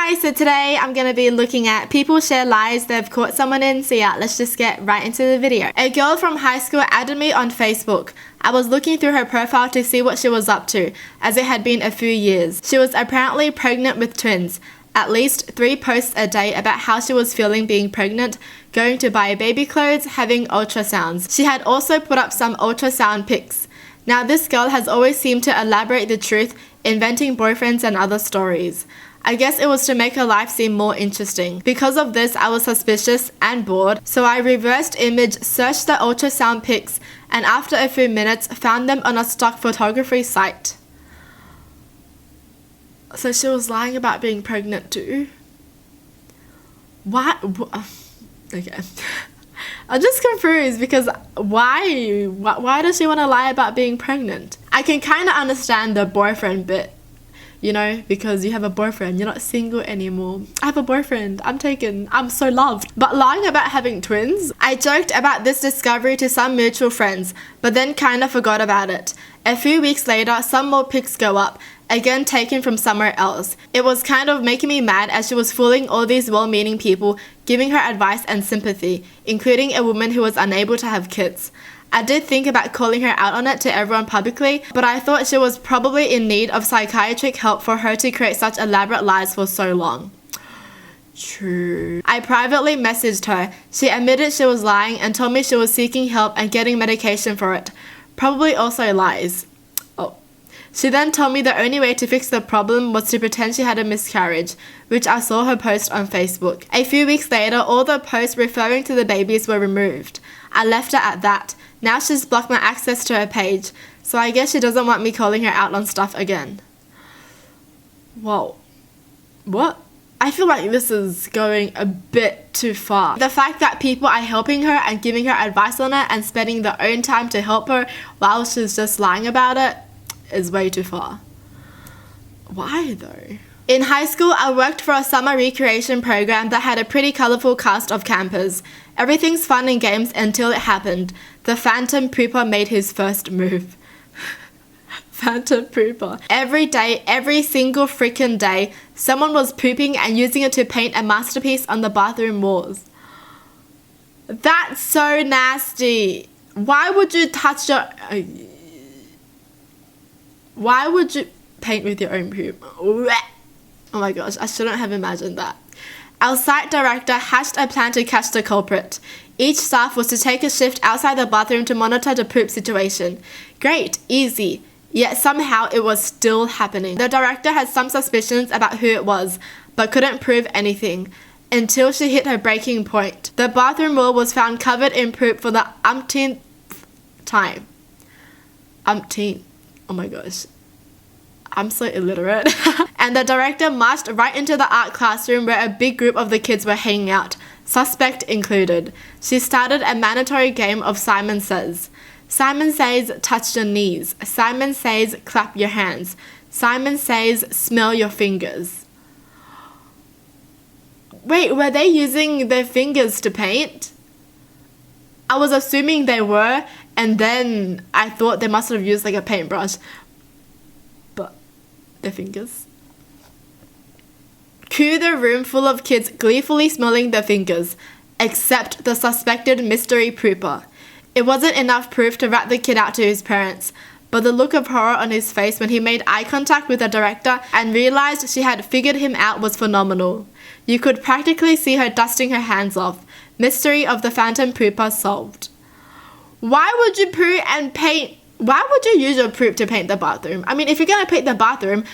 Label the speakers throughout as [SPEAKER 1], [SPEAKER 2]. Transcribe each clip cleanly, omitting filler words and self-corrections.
[SPEAKER 1] guys, so today I'm going to be looking at people share lies they've caught someone in. So yeah, let's just get right into the video. A girl from high school added me on Facebook. I was looking through her profile to see what she was up to, as it had been a few years. She was apparently pregnant with twins. At least 3 posts a day about how she was feeling being pregnant, going to buy baby clothes, having ultrasounds. She had also put up some ultrasound pics. Now this girl has always seemed to elaborate the truth, inventing boyfriends and other stories. I guess it was to make her life seem more interesting. Because of this, I was suspicious and bored, so I reversed image searched the ultrasound pics and after a few minutes found them on a stock photography site. So she was lying about being pregnant too? Why? Okay. I'm just confused because why does she want to lie about being pregnant? I can kind of understand the boyfriend bit, you know, because you have a boyfriend, you're not single anymore. I have a boyfriend, I'm taken, I'm so loved. But lying about having twins? I joked about this discovery to some mutual friends, but then kind of forgot about it. A few weeks later, some more pics go up, again taken from somewhere else. It was kind of making me mad as she was fooling all these well-meaning people, giving her advice and sympathy, including a woman who was unable to have kids. I did think about calling her out on it to everyone publicly, but I thought she was probably in need of psychiatric help for her to create such elaborate lies for so long. True. I privately messaged her. She admitted she was lying and told me she was seeking help and getting medication for it. Probably also lies. She then told me the only way to fix the problem was to pretend she had a miscarriage, which I saw her post on Facebook. A few weeks later, all the posts referring to the babies were removed. I left it at that. Now she's blocked my access to her page, so I guess she doesn't want me calling her out on stuff again. Whoa. What? I feel like this is going a bit too far. The fact that people are helping her and giving her advice on it and spending their own time to help her while she's just lying about it is way too far. Why though? In high school, I worked for a summer recreation program that had a pretty colourful cast of campers. Everything's fun and games until it happened. The phantom pooper made his first move. Phantom pooper. Every day, every single freaking day, someone was pooping and using it to paint a masterpiece on the bathroom walls. That's so nasty. Why would you touch your... Why would you paint with your own poop? Oh my gosh, I shouldn't have imagined that. Our site director hatched a plan to catch the culprit. Each staff was to take a shift outside the bathroom to monitor the poop situation. Great, easy. Yet somehow it was still happening. The director had some suspicions about who it was, but couldn't prove anything. Until she hit her breaking point. The bathroom wall was found covered in poop for the umpteenth time. Umpteenth. Oh my gosh, I'm so illiterate. And the director marched right into the art classroom where a big group of the kids were hanging out, suspect included. She started a mandatory game of Simon Says. Simon Says, touch your knees. Simon Says, clap your hands. Simon Says, smell your fingers. Wait, were they using their fingers to paint? I was assuming they were, and then I thought they must have used like a paintbrush. But their fingers. Cue the room full of kids gleefully smelling their fingers, except the suspected mystery pooper. It wasn't enough proof to rat the kid out to his parents, but the look of horror on his face when he made eye contact with the director and realized she had figured him out was phenomenal. You could practically see her dusting her hands off. Mystery of the phantom pooper solved. Why would you poo and paint? Why would you use your poop to paint the bathroom? I mean, if you're gonna paint the bathroom,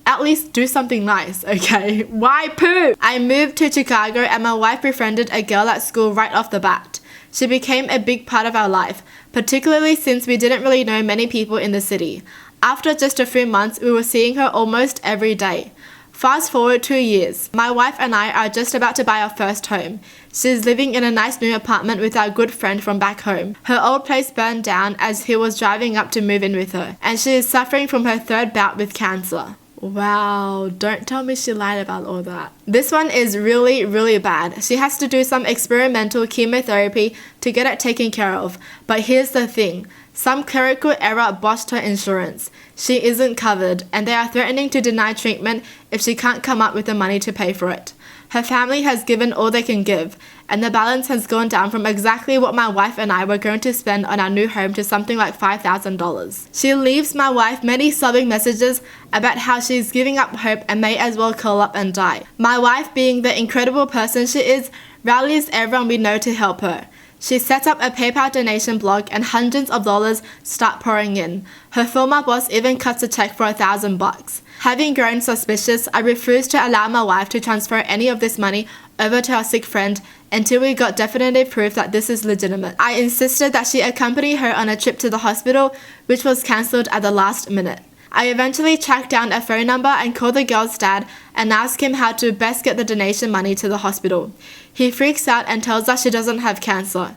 [SPEAKER 1] at least do something nice, okay? Why poo? I moved to Chicago and my wife befriended a girl at school right off the bat. She became a big part of our life, particularly since we didn't really know many people in the city. After just a few months, we were seeing her almost every day. Fast forward 2 years. My wife and I are just about to buy our first home. She's living in a nice new apartment with our good friend from back home. Her old place burned down as he was driving up to move in with her, and she is suffering from her 3rd bout with cancer. Wow, don't tell me she lied about all that. This one is really, really bad. She has to do some experimental chemotherapy to get it taken care of. But here's the thing. Some clerical error botched her insurance. She isn't covered, and they are threatening to deny treatment if she can't come up with the money to pay for it. Her family has given all they can give, and the balance has gone down from exactly what my wife and I were going to spend on our new home to something like $5,000. She leaves my wife many sobbing messages about how she's giving up hope and may as well curl up and die. My wife, being the incredible person she is, rallies everyone we know to help her. She sets up a PayPal donation blog and hundreds of dollars start pouring in. Her former boss even cuts a check for $1,000. Having grown suspicious, I refused to allow my wife to transfer any of this money over to our sick friend until we got definitive proof that this is legitimate. I insisted that she accompany her on a trip to the hospital, which was cancelled at the last minute. I eventually tracked down a phone number and called the girl's dad and asked him how to best get the donation money to the hospital. He freaks out and tells us she doesn't have cancer.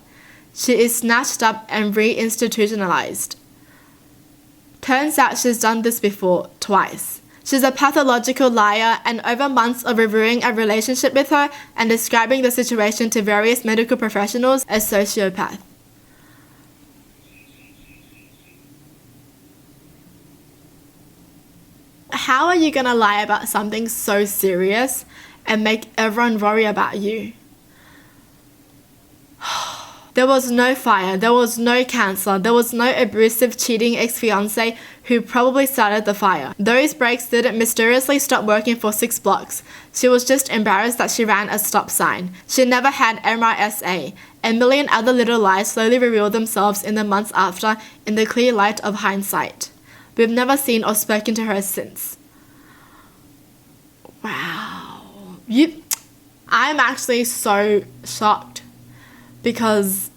[SPEAKER 1] She is snatched up and re-institutionalized. Turns out she's done this before, twice. She's a pathological liar, and over months of reviewing a relationship with her and describing the situation to various medical professionals, a sociopath. How are you gonna lie about something so serious and make everyone worry about you? There was no fire, there was no cancer, there was no abusive, cheating ex-fiancé who probably started the fire. Those brakes didn't mysteriously stop working for 6 blocks. She was just embarrassed that she ran a stop sign. She never had MRSA. A million other little lies slowly revealed themselves in the months after in the clear light of hindsight. We've never seen or spoken to her since. Wow. I'm actually so shocked because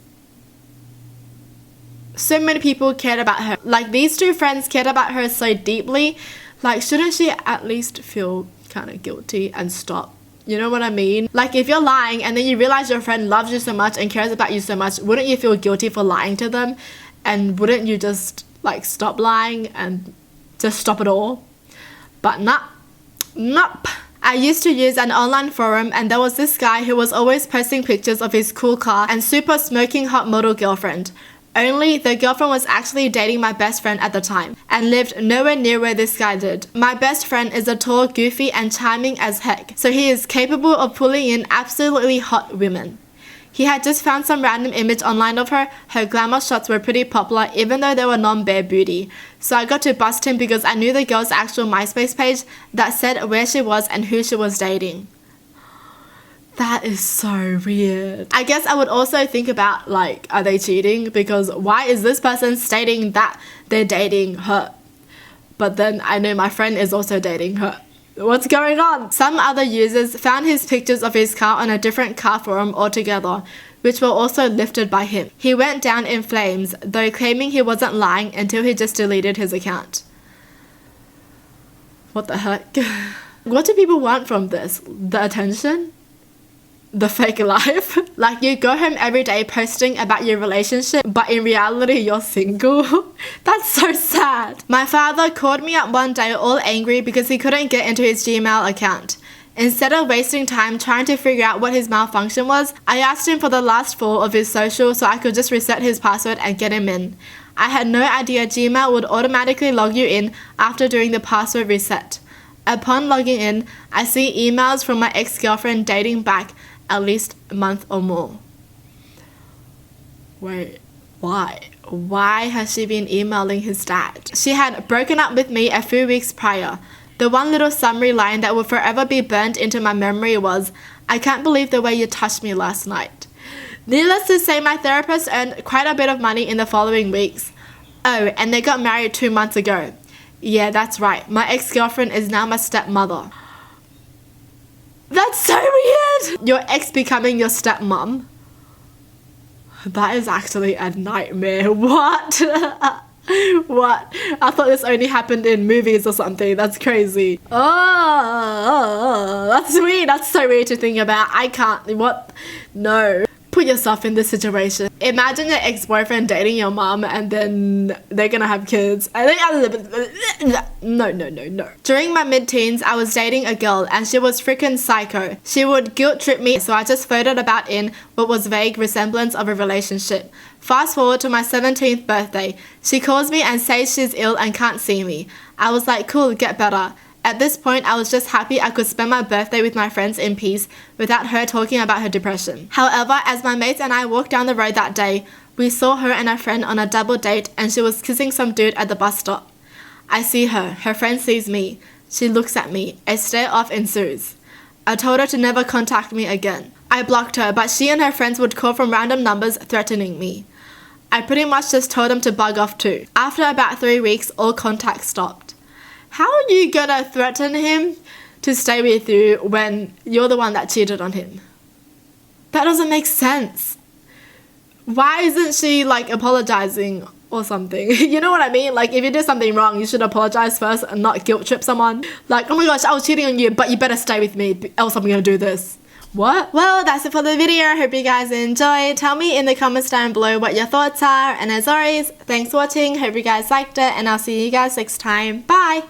[SPEAKER 1] so many people cared about her. Like, these two friends cared about her so deeply. Like, shouldn't she at least feel kind of guilty and stop? You know what I mean? Like, if you're lying and then you realize your friend loves you so much and cares about you so much, wouldn't you feel guilty for lying to them? And wouldn't you just like stop lying and just stop it all? But nope. I used to use an online forum, and there was this guy who was always posting pictures of his cool car and super smoking hot model girlfriend. Only the girlfriend was actually dating my best friend at the time and lived nowhere near where this guy did. My best friend is a tall, goofy and charming as heck, so he is capable of pulling in absolutely hot women. He had just found some random image online of her. Her glamour shots were pretty popular even though they were non-bare booty. So I got to bust him because I knew the girl's actual MySpace page that said where she was and who she was dating. That is so weird. I guess I would also think about, like, are they cheating? Because why is this person stating that they're dating her? But then I know my friend is also dating her. What's going on? Some other users found his pictures of his car on a different car forum altogether, which were also lifted by him. He went down in flames, though claiming he wasn't lying until he just deleted his account. What the heck? What do people want from this? The attention? The fake life? Like, you go home every day posting about your relationship, but in reality you're single? That's so sad. My father called me up one day all angry because he couldn't get into his Gmail account. Instead of wasting time trying to figure out what his malfunction was, I asked him for the last 4 of his social so I could just reset his password and get him in. I had no idea Gmail would automatically log you in after doing the password reset. Upon logging in, I see emails from my ex-girlfriend dating back at least a month or more. Wait, why? Why has she been emailing his dad? She had broken up with me a few weeks prior. The one little summary line that will forever be burnt into my memory was, "I can't believe the way you touched me last night." Needless to say, my therapist earned quite a bit of money in the following weeks. Oh, and they got married 2 months ago. Yeah, that's right. My ex-girlfriend is now my stepmother. That's so weird! Your ex becoming your stepmom. That is actually a nightmare. What? What? I thought this only happened in movies or something. That's crazy. Oh, that's weird. That's so weird to think about. I can't. What? No. put yourself in this situation. Imagine your ex-boyfriend dating your mom and then they're gonna have kids. No. During my mid-teens, I was dating a girl and she was freaking psycho. She would guilt trip me, so I just floated about in what was vague resemblance of a relationship. Fast forward to my 17th birthday. She calls me and says she's ill and can't see me. I was like, cool, get better. At this point, I was just happy I could spend my birthday with my friends in peace without her talking about her depression. However, as my mates and I walked down the road that day, we saw her and her friend on a double date and she was kissing some dude at the bus stop. I see her friend sees me. She looks at me. A stare off ensues. I told her to never contact me again. I blocked her, but she and her friends would call from random numbers threatening me. I pretty much just told them to bug off too. After about 3 weeks, all contact stopped. How are you gonna threaten him to stay with you when you're the one that cheated on him? That doesn't make sense. Why isn't she like apologizing or something? You know what I mean? Like if you did something wrong, you should apologize first and not guilt trip someone. Like, oh my gosh, I was cheating on you, but you better stay with me, else I'm gonna do this. What? Well, that's it for the video. I hope you guys enjoyed. Tell me in the comments down below what your thoughts are. And as always, thanks for watching. Hope you guys liked it. And I'll see you guys next time. Bye!